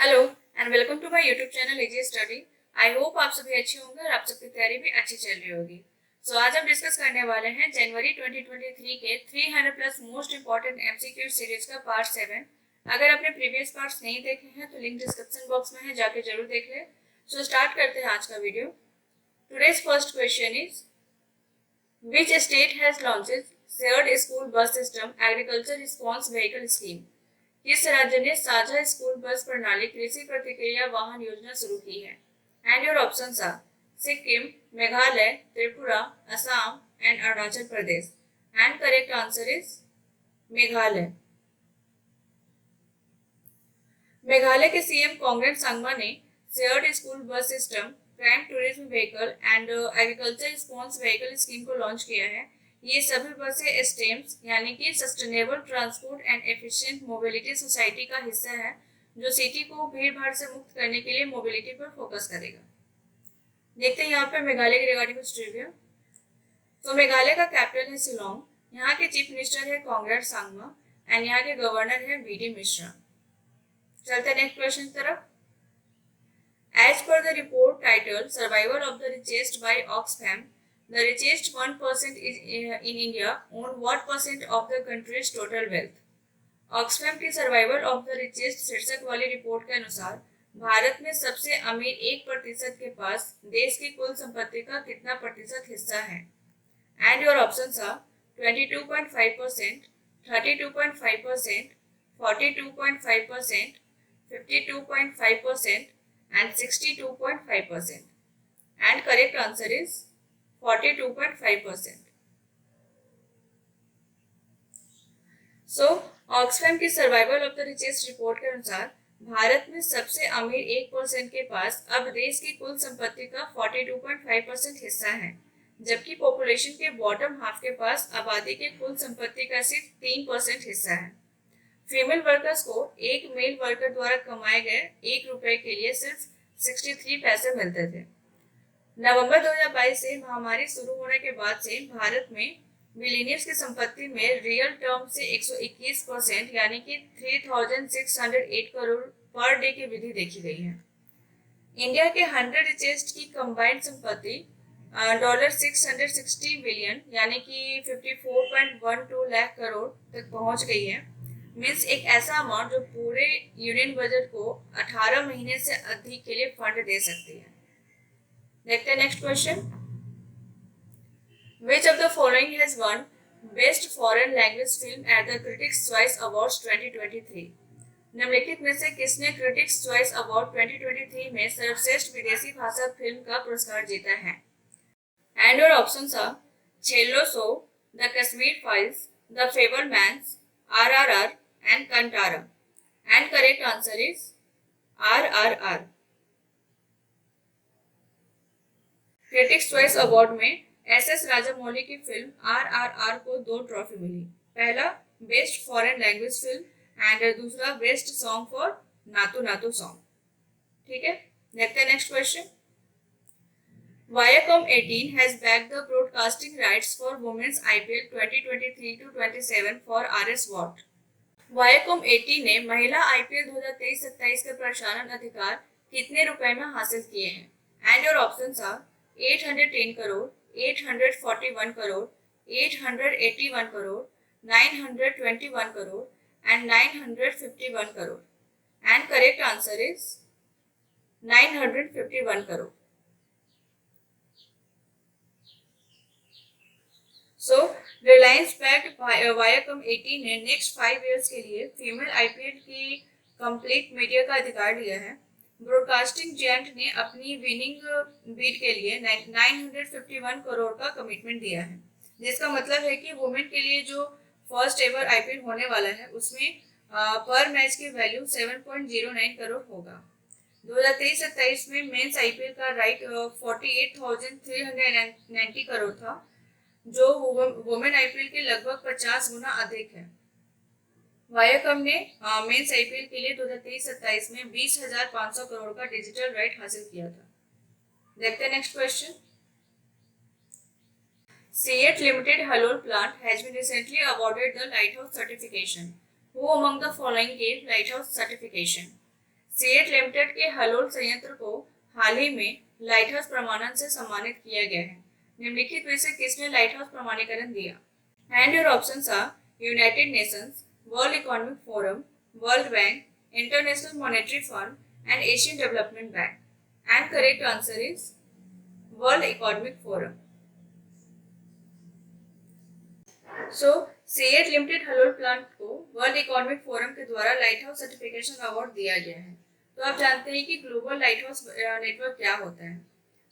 Hello and welcome to my YouTube channel easy study. I hope आप सभी अच्छे होंगे और आप सबकी तैयारी भी अच्छी चल रही होगी। आज हम डिस्कस करने वाले हैं जनवरी 2023 के 300 plus most important MCQ series का पार्ट 7। अगर आपने प्रीवियस पार्ट्स नहीं देखे हैं तो लिंक डिस्क्रिप्शन बॉक्स में है, जाके जरूर देख लें। स्टार्ट करते हैं आज का video. Today's first question is which state has launched shared school bus system agriculture response vehicle scheme. किस राज्य ने साझा स्कूल बस प्रणाली कृषि प्रतिक्रिया वाहन योजना शुरू की है? And your options are Sikkim, Meghalaya, Tripura, Assam and Arunachal Pradesh. And correct answer is Meghalaya. Meghalaya के सीएम कांग्रेस संगमा ने shared school bus system, prime tourism vehicle and agriculture response vehicle scheme को लॉन्च किया है। ये सभी बसें स्टेम्स यानी कि sustainable transport and efficient mobility society का हिस्सा है, जो सिटी को भीड़ भाड़ से मुक्त करने के लिए मोबिलिटी पर फोकस करेगा। देखते हैं यहाँ पे मेघालय के रिगार्डिंग कुछ ट्रिविया। तो मेघालय का कैपिटल है शिलोंग। यहाँ के चीफ मिनिस्टर है कांग्रेस संगमा एंड यहाँ के गवर्नर है बीडी मिश्रा। चलते नेक्स्ट क्वेश्चन की तरफ। As per the report titled Survival of the Richest by Oxfam, the richest 1% in India own what percent of the country's total wealth? Oxfam की survival of the richest शीर्षक वाली report के अनुसार भारत में सबसे अमीर 1% के पास देश की कुल संपत्ति का कितना प्रतिशत हिस्सा है? And your options are 22.5%, 32.5%, 42.5%, 52.5% and 62.5%. And correct answer is 42.5%. So, Oxfam की survival of the richest report के अनुसार भारत में सबसे अमीर 1% के पास अब देश की कुल संपत्ति का 42.5% हिस्सा है, जबकि पॉपुलेशन के बॉटम हाफ के पास आबादी के कुल संपत्ति का सिर्फ 3% हिस्सा है। फीमेल वर्कर्स को एक मेल वर्कर द्वारा कमाए गए 1 रुपए के लिए सिर्फ 63 पैसे मिलते थे। नवंबर 2022 से महामारी शुरू होने के बाद से भारत में बिलियनियर्स की संपत्ति में रियल टर्म से 121% यानी कि 3608 करोड़ पर डे की वृद्धि देखी गई है। इंडिया के 100 रिचेस्ट की कंबाइंड संपत्ति $660 बिलियन यानी कि 54.12 लाख करोड़ तक पहुंच गई है। मीन्स एक ऐसा अमाउंट जो पूरे यूनियन बजट को 18 महीने से अधिक के लिए फंड दे सकती है। देखते हैं next question. Which of the following has won Best Foreign Language Film at the Critics' Choice Awards 2023? निम्नलिखित में से किसने क्रिटिक्स चॉइस अवार्ड 2023 में सर्वश्रेष्ठ विदेशी भाषा फिल्म का पुरस्कार जीता है? And your options are Chhello show, the Kashmir files, the Fabelmans, RRR and Kantara. And correct answer is RRR. Critics choice award में SS राजामौली की फिल्म RRR को 2 ट्रॉफी मिली। पहला best foreign language film and दूसरा best song for Naatu Naatu song. ठीक है, देखते हैं next question. Viacom 18 has backed the broadcasting rights for Women's IPL 2023-27 for RS Watt. Viacom 18 ने महिला IPL 2023-27 के प्रसारण अधिकार कितने रुपए में हासिल किए हैं? And your options are 810 crore, 841 crore, 881 crore, 921 crore and 951 crore. And correct answer is 951 crore. So Reliance packed Viacom 18 ने नेक्स्ट 5 इयर्स के लिए फीमेल IPL की कंप्लीट मीडिया का अधिकार लिया है। ब्रॉडकास्टिंग जायंट ने अपनी विनिंग बीड के लिए 951 करोड़ का कमिटमेंट दिया है, जिसका मतलब है कि वुमेन के लिए जो फर्स्ट एवर IPL होने वाला है उसमें पर मैच की वैल्यू 7.09 करोड़ होगा। 2023-27 में मेंस IPL का राइट 48,390 करोड़ था, जो वुमेन IPL के लगभग 50 गुना अधिक है। वायाकॉम ने मेंस IPL के लिए 2023-27 में 20,500 करोड़ का डिजिटल राइट हासिल किया था। देखते हैं next question. CEAT Limited Halol plant has been recently awarded the Lighthouse certification. Who among the following gave Lighthouse certification? CEAT limited के हलोल संयंत्र को हाल ही में लाइट हाउस प्रमाणन से सम्मानित किया गया है। निम्नलिखित में से किसने लाइट हाउस प्रमाणीकरण दिया? And your options are United Nations, World economic Forum, World Bank, International Monetary Fund and Asian Development Bank. And correct answer is World economic Forum. So CEAT Limited Halol plant को World economic Forum के द्वारा light house certification award दिया गया है। तो आप जानते हैं कि ग्लोबल लाइट हाउस नेटवर्क क्या होता है।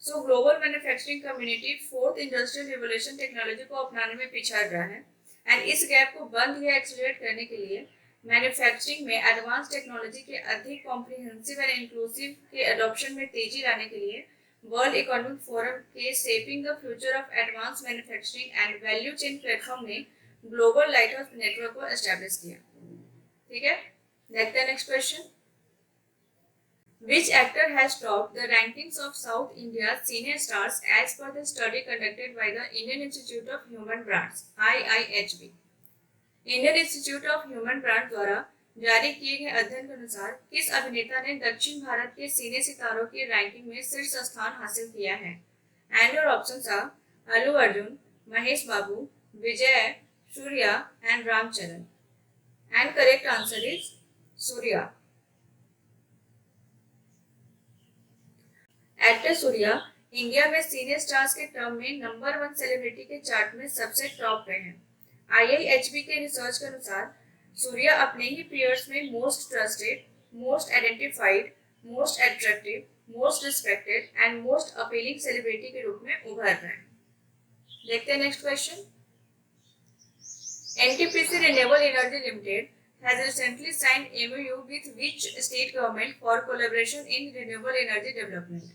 सो global manufacturing community fourth industrial revolution technology को अपनाने में पिछड़ रहा है एंड इस गैप को बंद या एक्सीलरेट करने के लिए मैन्युफैक्चरिंग में एडवांस टेक्नोलॉजी के अधिक कॉम्प्रिहेंसिव एंड इंक्लूसिव के अडॉप्शन में तेजी लाने के लिए वर्ल्ड इकोनॉमिक फोरम के shaping the future of advance manufacturing and value chain platform ने ग्लोबल लाइट हाउस नेटवर्क को एस्टैब्लिश किया। ठीक है, देखते हैं next question. Which actor has topped the rankings of South India's cine stars as per the study conducted by the Indian Institute of Human Brands (IIHB)? Indian Institute of human brand द्वारा जारी किए गए अध्ययन के अनुसार किस अभिनेता ने दक्षिण भारत के सिने सितारों की रैंकिंग में शीर्ष स्थान हासिल किया है? And your options are Allu Arjun, Mahesh Babu, Vijay, Suriya and Ramcharan. And correct answer is Suriya. Actor Suriya India में सीनियर स्टार्स के टर्म में नंबर 1 सेलिब्रिटी के चार्ट में सबसे टॉप पे हैं। IIHB के रिसर्च के अनुसार सूर्या अपने ही पीयर्स में most trusted, most identified, most attractive, most respected and most appealing celebrity के रूप में उभर रहे हैं। देखते हैं next question. NTPC Renewable Energy Limited has recently signed MOU with which state government for collaboration in renewable energy development?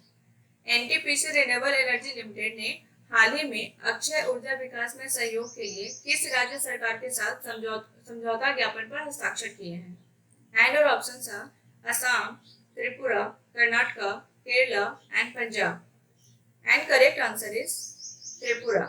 NTPC Renewable Energy Limited ने हाल ही में अक्षय ऊर्जा विकास में सहयोग के लिए किस राज्य सरकार के साथ समझौता ज्ञापन पर हस्ताक्षर किए हैं? And our options are Assam, Tripura, Karnataka, Kerala and Punjab. And correct answer is Tripura.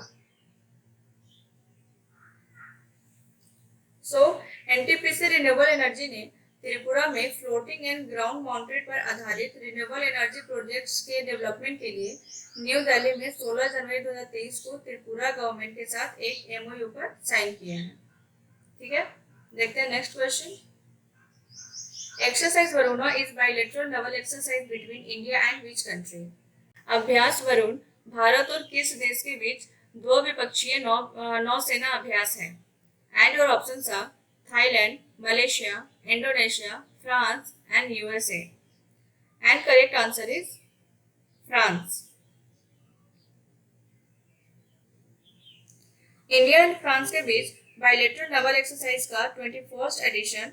So NTPC renewable energy ने त्रिपुरा में फ्लोटिंग एंड ग्राउंड माउंटेड पर आधारित रिन्यूएबल एनर्जी प्रोजेक्ट्स के डेवलपमेंट के लिए न्यू दिल्ली में 16 जनवरी 2023 को त्रिपुरा गवर्नमेंट के साथ एक MOU पर साइन किया है। ठीक है, देखते हैं next question. Exercise Varuna is bilateral naval exercise between India and which country? अभ्यास वरुण भारत और किस देश के बीच द्विपक्षीय नौसेना अभ्यास है? And your options are Thailand, Malaysia, Indonesia, France and USA। And correct answer is France. India and France के बीच बायलैटरल नेवल एक्सरसाइज का 21st edition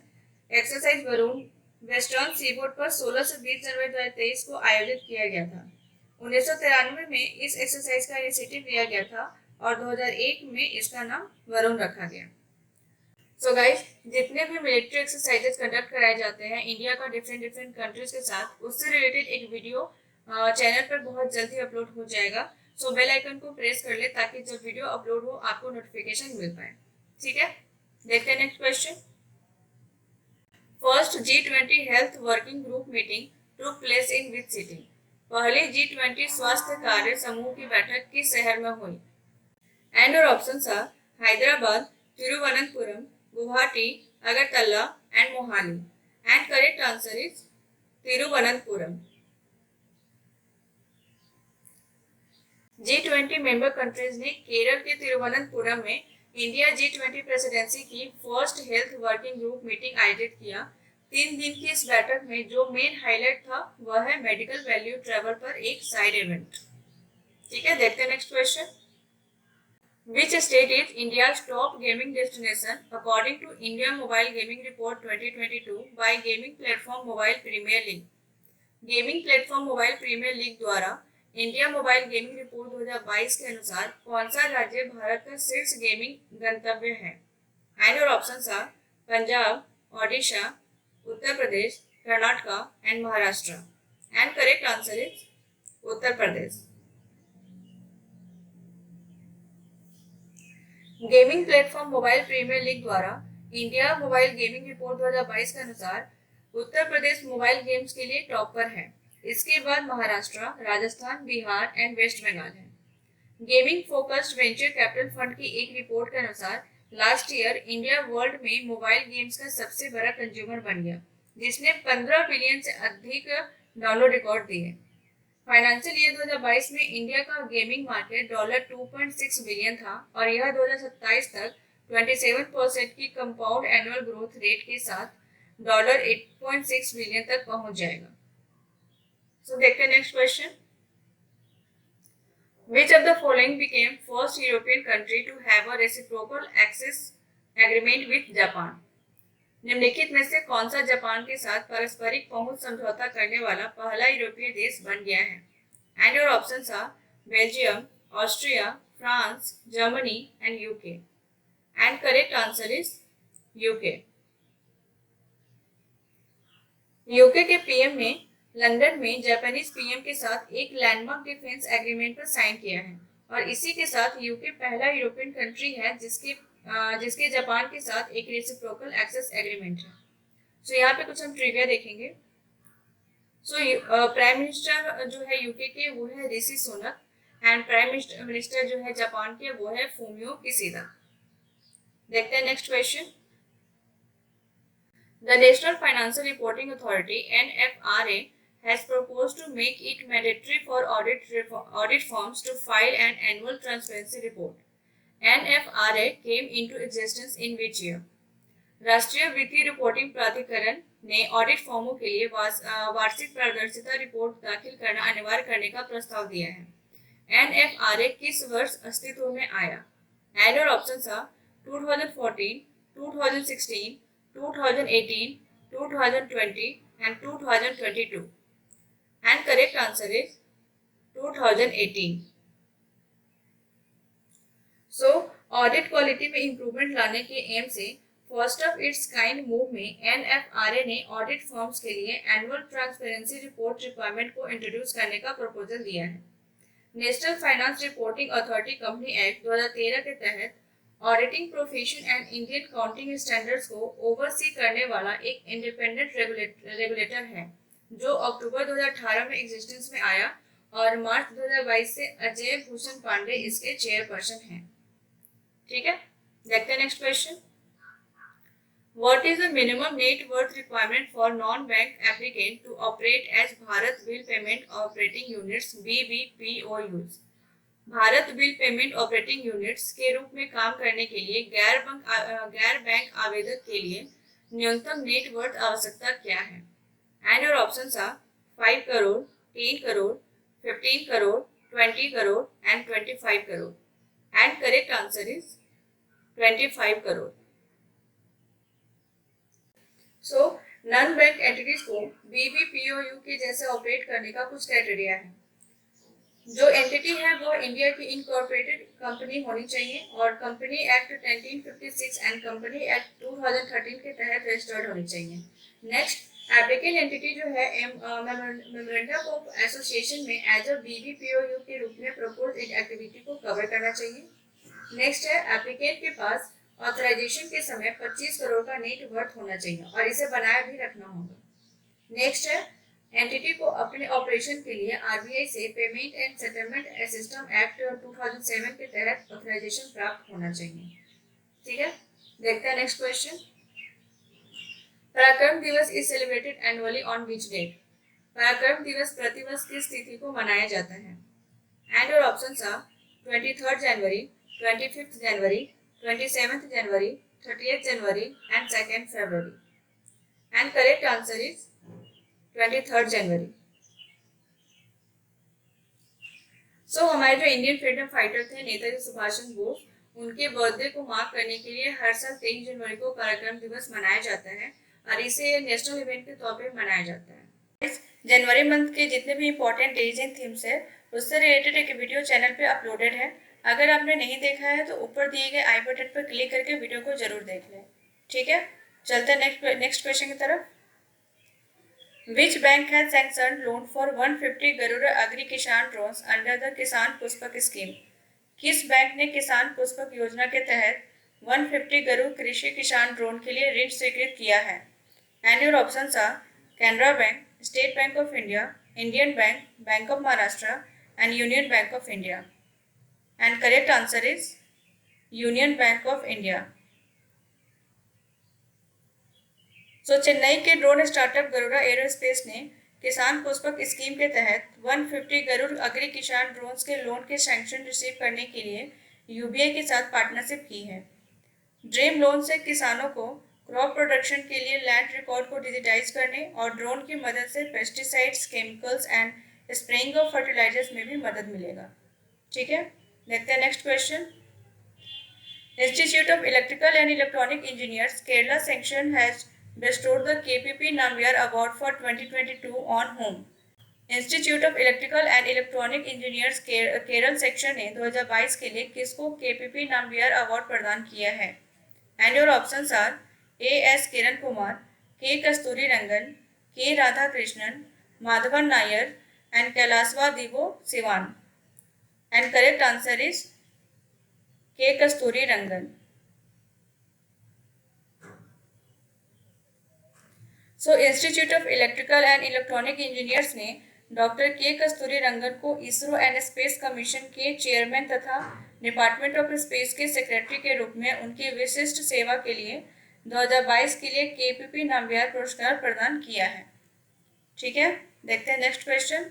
exercise Varun western seaboard पर 16 से 20 जनवरी 2023 को आयोजित किया गया था। 1993 में इस एक्सरसाइज का इनिशिएटिव लिया गया था और 2001 में इसका नाम वरुण रखा गया। सो गाइस, जितने भी मिलिट्री एक्सरसाइजेस कंडक्ट कराए जाते हैं इंडिया का डिफरेंट कंट्रीज के साथ, उससे रिलेटेड एक वीडियो चैनल पर बहुत जल्दी अपलोड हो जाएगा। सो बेल आइकन को प्रेस कर ले ताकि जब वीडियो अपलोड हो आपको नोटिफिकेशन मिल पाए। ठीक है, देखते हैं next question. First G20 health working group meeting took place in which city? पहली G20 स्वास्थ्य कार्य समूह की बैठक किस शहर में हुई? And our options are Hyderabad, Thiruvananthapuram, Guwahati, Agartala and Mohali. And correct answer is Thiruvananthapuram. G20 member countries ने केरल के तिरुवनंतपुरम में इंडिया G20 प्रेसिडेंसी की first health working group meeting आयोजित किया। 3 दिन की इस बैठक में जो मेन हाईलाइट था वह है मेडिकल वैल्यू ट्रैवल पर एक साइड इवेंट। ठीक है, देखते हैं next question. Which state is India's top gaming destination according to India Mobile Gaming Report 2022 by Gaming Platform Mobile Premier League? Gaming platform mobile premier league द्वारा India mobile gaming report 2022 के अनुसार कौन सा राज्य भारत का शीर्ष गेमिंग गंतव्य है? And your options are Punjab, Odisha, Uttar Pradesh, Karnataka and Maharashtra. And correct answer is Uttar Pradesh. Gaming platform mobile premier league द्वारा इंडिया मोबाइल गेमिंग रिपोर्ट 2022 के अनुसार उत्तर प्रदेश मोबाइल गेम्स के लिए टॉप पर है। इसके बाद महाराष्ट्र, राजस्थान, बिहार एंड वेस्ट बंगाल है। Gaming focused venture capital fund की एक रिपोर्ट के अनुसार लास्ट ईयर इंडिया वर्ल्ड में मोबाइल गेम्स का सबसे बड़ा कंज्यूमर बन गया, जिसने 15 बिलियन से अधिक डाउनलोड रिकॉर्ड दिए। फाइनेंशियल ईयर 2022 में इंडिया का गेमिंग मार्केट $2.6 बिलियन था और यह 2027 तक 27% की कंपाउंड एनुअल ग्रोथ रेट के साथ $8.6 बिलियन तक पहुंच जाएगा। सो देखते हैं next question. Which of the following became first European country to have a reciprocal access agreement with Japan? निम्नलिखित में से कौन सा जापान के साथ पारस्परिक पहुंच समझौता करने वाला पहला यूरोपीय देश बन गया है? And your options are Belgium, Austria, France, Germany and UK. And correct answer is UK. UK के पीएम ने लंदन में जापानीज पीएम के साथ एक लैंडमार्क डिफेंस एग्रीमेंट पर साइन किया है और इसी के साथ यूके पहला यूरोपियन कंट्री है जिसके जापान के साथ एक रेसिप्रोकल एक्सेस एग्रीमेंट है। सो यहाँ पे कुछ हम ट्रिविया देखेंगे। सो प्राइम मिनिस्टर जो है यूके के वो है Rishi Sunak and prime minister जो है जापान के वो है फूमियो किशिदा। देखते हैं next question. The National Financial Reporting Authority (NFRA) has proposed to make it mandatory for audit firms to file an annual transparency report. NFRA came into existence in which year? राष्ट्रीय वित्तीय reporting प्राधिकरण ने audit फर्मों के लिए वार्षिक पारदर्शिता report दाखिल करना अनिवार्य करने का प्रस्ताव दिया है। NFRA किस वर्ष अस्तित्व में आया? And your options are 2014, 2016, 2018, 2020 and 2022. And correct answer is 2018. So, audit quality में इम्प्रूवमेंट लाने के एम से first of its kind move में NFRA ने ऑडिट फर्म्स के लिए एनुअल ट्रांसपेरेंसी रिपोर्ट रिक्वायरमेंट को इंट्रोड्यूस करने का प्रपोजल दिया है। National finance reporting authority company act 2013 के तहत auditing profession and Indian counting standards को ओवरसी करने वाला एक इंडिपेंडेंट रेगुलेटर है जो अक्टूबर 2018 में एग्जिस्टेंस में आया और मार्च 2022 से अजय भूषण पांडे इसके चेयरपर्सन हैं। ठीक है, देखते हैं next question. What is the minimum net worth requirement for non-bank applicant to operate as Bharat Bill Payment Operating Units (BBPOUs)? Bharat bill payment operating units के रूप में काम करने के लिए गैर बैंक आवेदक के लिए न्यूनतम नेट वर्थ आवश्यकता क्या है? And your options are 5 crore, 10 crore, 15 crore, 20 crore and 25 crore. And correct answer is 25 crore. So non bank entities को BBPOU के जैसे ऑपरेट करने का कुछ क्राइटेरिया है। जो एंटिटी है वो इंडिया की इनकॉर्पोरेटेड कंपनी होनी चाहिए और company act 1956 and company act 2013 के तहत रजिस्टर्ड होनी चाहिए। नेक्स्ट, एप्लीकेंट एंटिटी जो है मेमोरेंडम ऑफ एसोसिएशन में एज अ BBPOU के रूप में प्रपोज्ड एक्टिविटी को कवर करना चाहिए। नेक्स्ट है, एप्लीकेंट के पास ऑथराइजेशन के समय 25 करोड़ का नेट वर्थ होना चाहिए और इसे बनाए भी रखना होगा। नेक्स्ट है, एंटिटी को अपने ऑपरेशन के लिए RBI से payment and settlement system act 2007 के तहत ऑथराइजेशन प्राप्त होना चाहिए। ठीक है, देखते हैं next question. Parakram Diwas is celebrated annually on which date? Parakram Diwas प्रतिवर्ष किस तिथि को मनाया जाता है? And your options are 23 January, 25 January, 27 January, 30 January and 2 February. And correct answer is 23 January. So हमारे जो इंडियन फ्रीडम फाइटर थे नेताजी सुभाष चंद्र बोस, उनके बर्थडे को मार्क करने के लिए हर साल 23 जनवरी को पराक्रम दिवस मनाया जाता है और इसे नेशनल इवेंट के तौर पे मनाया जाता है। इस जनवरी मंथ के जितने भी इंपॉर्टेंट डेज एंड थीम्स है उससे रिलेटेड एक वीडियो चैनल पे अपलोडेड है। अगर आपने नहीं देखा है तो ऊपर दिए गए आई बटन पर क्लिक करके वीडियो को जरूर देख लें। ठीक है, चलते हैं नेक्स्ट क्वेश्चन की तरफ। Which bank has sanctioned loan for 150 Garuda Agri Kisan drones under the किसान पुष्पक स्कीम? किस बैंक ने किसान पुष्पक योजना के तहत 150 गरुड़ कृषि किसान ड्रोन के लिए ऋण स्वीकृत किया है? And your options are Canara Bank, state bank of India, Indian Bank, Bank of Maharashtra and union bank of India. And correct answer is Union bank of India. So Chennai के ड्रोन स्टार्टअप गरुड़ा एरोस्पेस ने किसान Pushpak scheme के तहत 150 गरुड़ अग्रि किसान drones के loan के sanction receive करने के लिए यूबीआई के साथ पार्टनरशिप की है. ड्रीम लोन से किसानों को क्रॉप प्रोडक्शन के लिए लैंड रिकॉर्ड को डिजिटाइज करने और ड्रोन की मदद से pesticides, chemicals and spraying of fertilizers में भी मदद मिलेगा. ठीक है, देखते हैं next question. Institute of electrical and electronic engineers Kerala section has bestowed the KPP Nambiar Award for 2022 on whom? Institute of electrical and electronic engineers Kerala section ने 2022 के लिए किसको केपीपी नाम्बियार अवार्ड प्रदान किया है? And your options are A S Kiran Kumar, K Kasturi Rangan, K Radha Krishnan, Madhavan Nair and Kailasavadivoo Sivan. And correct answer is K Kasturi Rangan. So Institute of electrical and electronic Engineers ने doctor K Kasturi Rangan को ISRO and Space Commission के चेयरमैन तथा डिपार्टमेंट ऑफ स्पेस के secretary के रूप में उनकी विशिष्ट सेवा के लिए 2022 के लिए केपीपी नाम्बियार पुरस्कार प्रदान किया है. ठीक है, देखते हैं next question.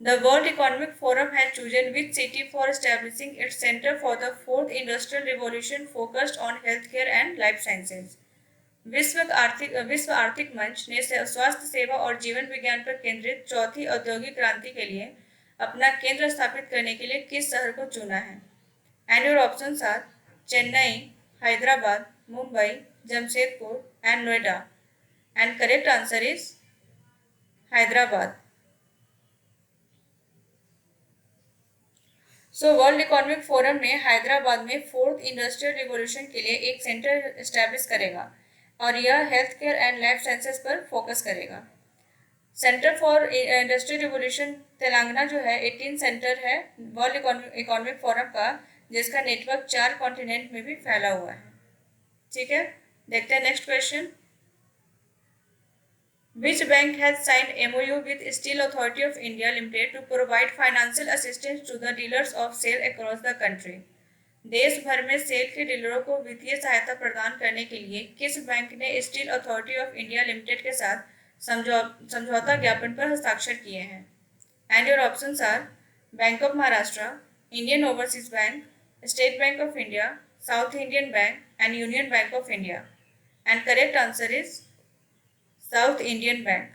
The world economic forum has chosen which city for establishing its centre for the fourth industrial revolution focused on health care and life sciences. विश्व आर्थिक मंच ने स्वास्थ्य सेवा और जीवन विज्ञान पर केंद्रित चौथी औद्योगिक क्रांति के लिए अपना केंद्र स्थापित करने के लिए किस शहर को चुना है? And your options are Chennai, Hyderabad, Mumbai, Jamshedpur and Noida. And correct answer is Hyderabad. So world economic forum ने हैदराबाद में फोर्थ इंडस्ट्रियल रिवॉल्यूशन के लिए एक सेंटर एस्टैब्लिश करेगा और यह health care and life sciences पर फोकस करेगा. Centre for industrial revolution Telangana जो है 18 सेंटर है वर्ल्ड इकोनॉमिक फोरम का, जिसका नेटवर्क 4 कॉन्टिनेंट में भी फैला हुआ है. ठीक है, देखते हैं next question. Which bank has signed MOU with steel authority of India limited to provide financial assistance to the dealers of SAIL across the country. देश भर में सेल के डीलरों को वित्तीय सहायता प्रदान करने के लिए किस बैंक ने steel authority of India limited के साथ समझौता ज्ञापन पर हस्ताक्षर किए हैं? And your options are bank of Maharashtra, Indian overseas bank, state bank of India, south Indian bank and union bank of India. And correct answer is south Indian bank.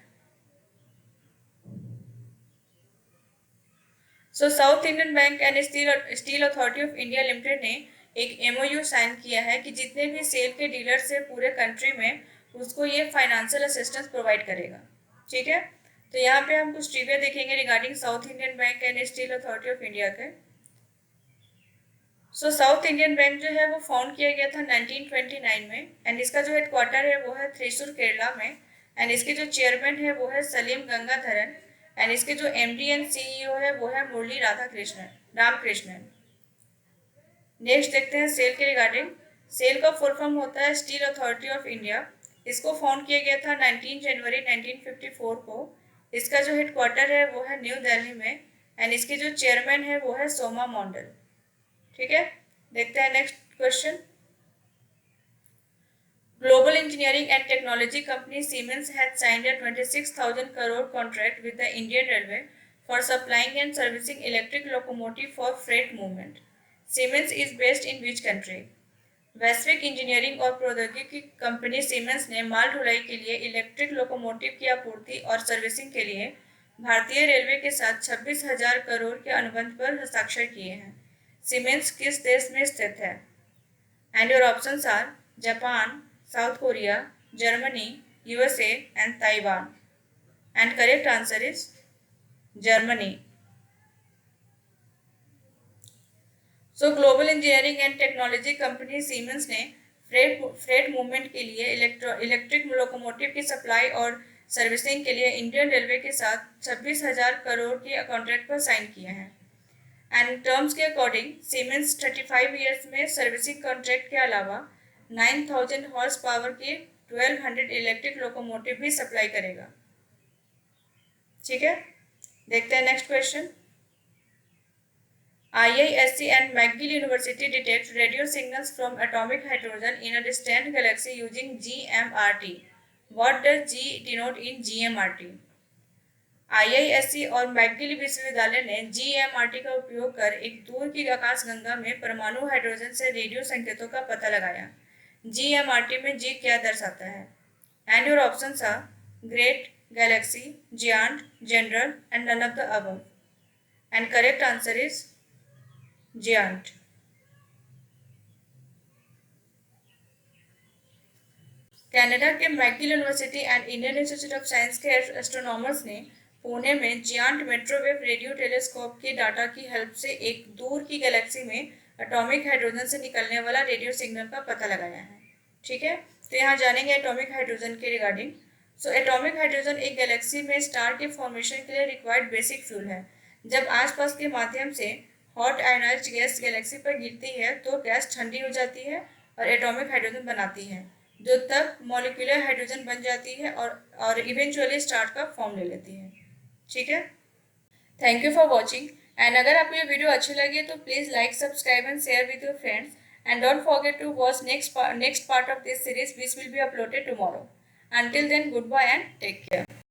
So south Indian bank and steel authority of India limited ने एक MOU sign किया है कि जितने भी cell के dealers है पूरे कंट्री में उसको ये फाइनेंशियल असिस्टेंस प्रोवाइड करेगा. ठीक है, तो यहाँ पे हम कुछ ट्रिविया देखेंगे regarding south Indian bank and steel authority of India के. सो साउथ इंडियन बैंक जो है वो फाउंड किया गया था 1929 में एंड इसका जो हेडक्वार्टर है वो है थ्रिशूर केरला में. एंड इसके जो चेयरमैन है वो है सलीम गंगाधरन एंड इसके जो MD एंड CEO है वो है मुरली रामकृष्णन. नेक्स्ट देखते हैं सेल के रिगार्डिंग. सेल का फुल फॉर्म होता है स्टील अथॉरिटी ऑफ इंडिया. इसको फाउंड किया गया था 19 जनवरी 1954 को. इसका जो हेडक्वार्टर है वो है न्यू दिल्ली में एंड इसके जो चेयरमैन है वो है सोमा मॉन्डल. ठीक है, देखते हैं next question. Global engineering and technology company Siemens had signed a 26,000 crore contract with the Indian Railway for supplying and servicing electric locomotive for freight movement. Siemens is based in which country? वैश्विक engineering और प्रौद्योगिकी company Siemens ने माल ढुलाई के लिए electric locomotive की आपूर्ति और सर्विसिंग के लिए भारतीय रेलवे के साथ 26,000 करोड़ के अनुबंध पर हस्ताक्षर किए हैं. सीमेंस किस देश में स्थित है? And your options are Japan, South Korea, Germany, USA and Taiwan. And correct answer is Germany. So global engineering and technology company Siemens ने फ्रेट मूवमेंट के लिए इलेक्ट्रिक लोकोमोटिव की सप्लाई और सर्विसिंग के लिए इंडियन रेलवे के साथ 26,000 करोड़ के कॉन्ट्रैक्ट पर साइन किया है. एंड टर्म्स के अकॉर्डिंग सीमेंस 35 ईयर्स में सर्विसिंग कॉन्ट्रैक्ट के अलावा 9,000 हॉर्स पावर के 1200 इलेक्ट्रिक लोकोमोटिव भी सप्लाई करेगा। ठीक है, देखते हैं next question. IISc and McGill University detect radio signals from atomic hydrogen in a distant galaxy using GMRT. What does G denote in GMRT? IISc और मैकगिल विश्वविद्यालय ने GMRT का उपयोग कर एक दूर की आकाशगंगा में परमाणु हाइड्रोजन से रेडियो संकेतों का पता लगाया। GMRT में G क्या दर्शाता है? And your options are great, galaxy, giant, general, and none of the above. And correct answer is giant. Canada के McGill University and Indian Institute of Science के एस्ट्रोनॉमर्स ने पुणे में जियांट माइक्रोवेव रेडियो टेलीस्कोप के data की help से एक दूर की गैलेक्सी में एटॉमिक हाइड्रोजन से निकलने वाला रेडियो सिग्नल का पता लगाया है। ठीक है, तो यहाँ जानेंगे एटॉमिक हाइड्रोजन के रिगार्डिंग। सो एटॉमिक हाइड्रोजन एक गैलेक्सी में स्टार के फॉर्मेशन के लिए रिक्वायर्ड बेसिक फ्यूल है। जब आसपास के माध्यम से हॉट आयोनाइज्ड गैस गैलेक्सी पर गिरती है तो गैस ठंडी हो जाती है और एटॉमिक हाइड्रोजन बनाती है, जो तब मॉलिक्यूलर हाइड्रोजन बन जाती है और इवेंचुअली स्टार का फॉर्म ले लेती है। ठीक है, thank you for watching. And अगर आपको ये वीडियो अच्छी लगी तो please like, subscribe and share with your friends and don't forget to watch next part of this series which will be uploaded tomorrow. Until then, goodbye and take care.